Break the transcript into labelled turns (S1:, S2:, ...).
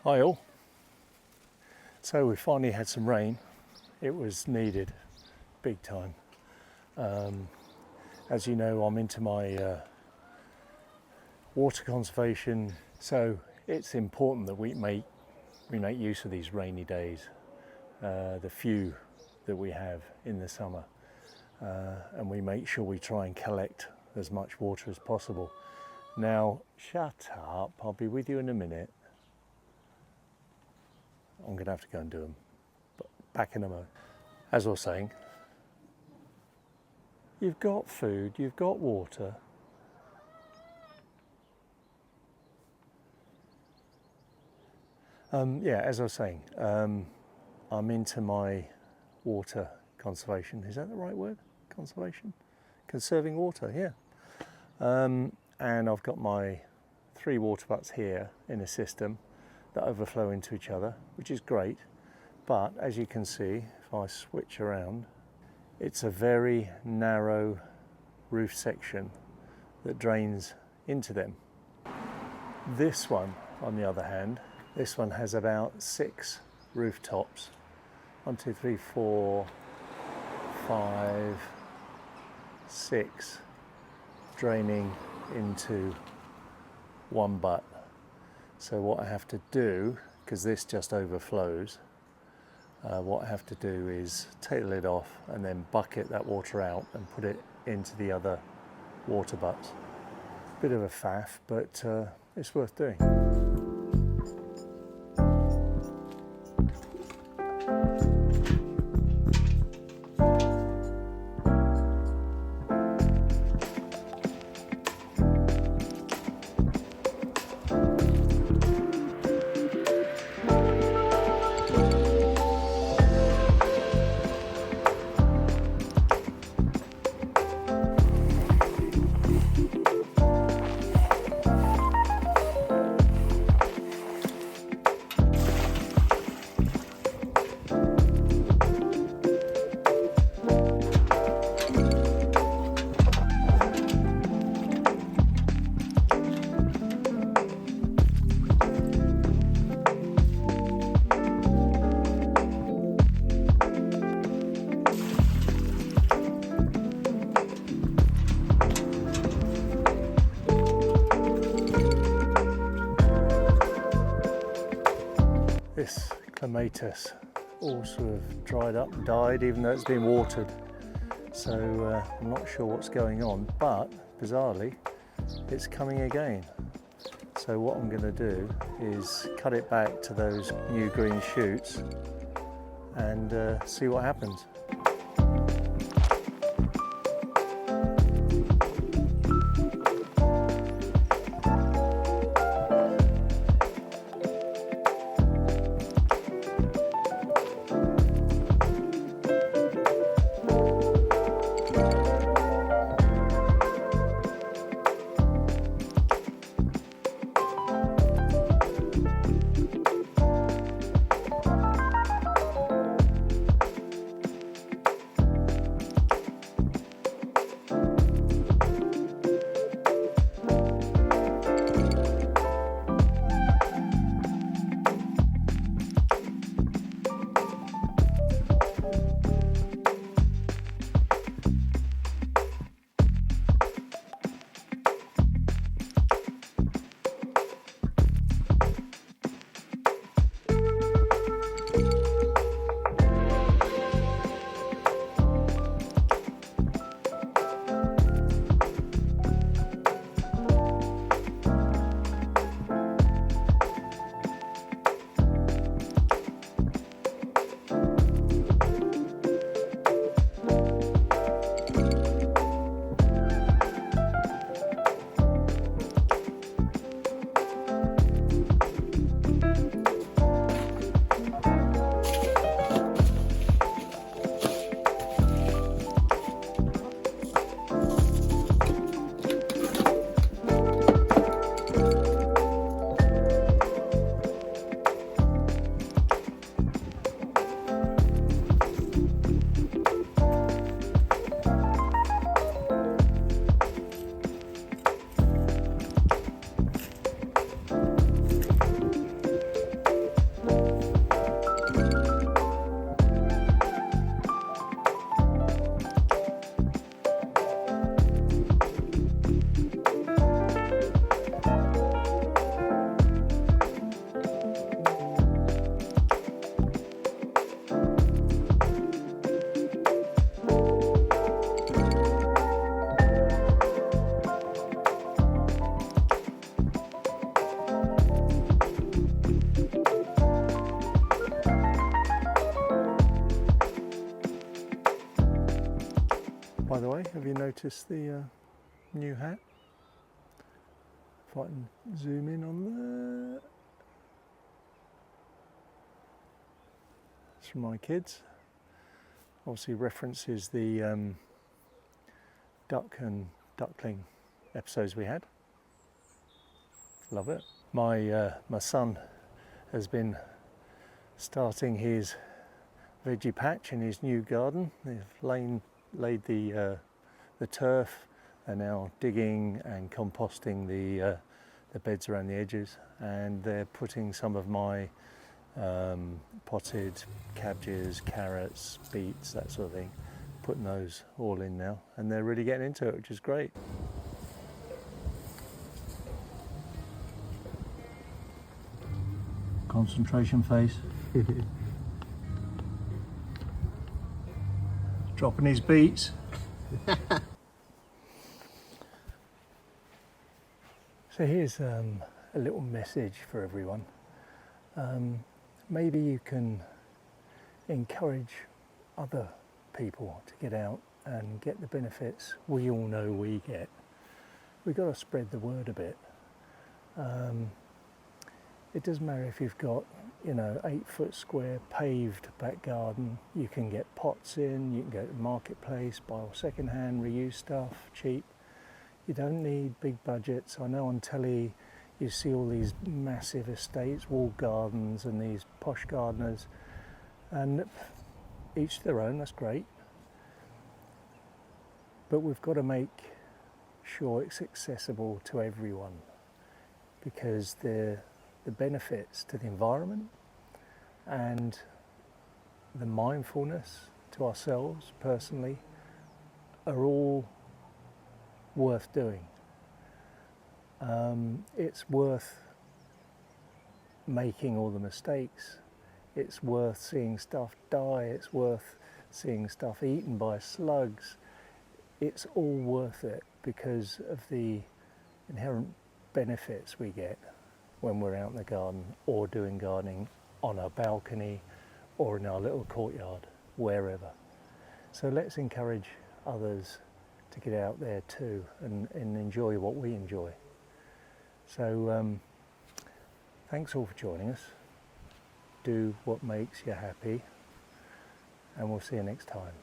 S1: Hi all. So we finally had some rain. It was needed, big time. As you know, I'm into my water conservation, so it's important that we make use of these rainy days, the few that we have in the summer, and we make sure we try and collect as much water as possible. Now, shut up, I'll be with you in a minute. I'm going to have to go and do them, but back in a moment. As I was saying, you've got food, you've got water. Yeah, as I was saying, I'm into my water conservation. Is that the right word? Conservation? Conserving water, yeah. And I've got my 3 water butts here in a system that overflow into each other, which is great. But as you can see, if I switch around, it's a very narrow roof section that drains into them. This one, on the other hand, this one has about 6 rooftops. 1, 2, 3, 4, 5, 6 draining into one butt. So what I have to do, because this just overflows, what I have to do is take the lid off and then bucket that water out and put it into the other water butts. Bit of a faff, but it's worth doing. This clematis all sort of dried up and died, even though it's been watered. So I'm not sure what's going on, but bizarrely, it's coming again. So what I'm going to do is cut it back to those new green shoots and see what happens. notice the new hat. If I can zoom in on that. It's from my kids. Obviously references the duck and duckling episodes we had. Love it. My son has been starting his veggie patch in his new garden. They've laid the turf. They're now digging and composting the beds around the edges, and they're putting some of my potted cabbages, carrots, beets, that sort of thing, putting those all in now, and they're really getting into it, which is great. Concentration face. Dropping his beats. So here's a little message for everyone. Maybe you can encourage other people to get out and get the benefits we all know we get. We've got to spread the word a bit. It doesn't matter if you've got, 8-foot square paved back garden. You can get pots in, you can go to the marketplace, buy all second-hand, reuse stuff, cheap. You don't need big budgets. I know on telly you see all these massive estates, walled gardens, and these posh gardeners, and each their own, that's great. But we've got to make sure it's accessible to everyone, because the benefits to the environment and the mindfulness to ourselves personally are all worth doing. It's worth making all the mistakes. It's worth seeing stuff die. It's worth seeing stuff eaten by slugs. It's all worth it because of the inherent benefits we get when we're out in the garden or doing gardening on our balcony or in our little courtyard, wherever. So let's encourage others to get out there too and enjoy what we enjoy. So thanks all for joining us. Do what makes you happy, and we'll see you next time.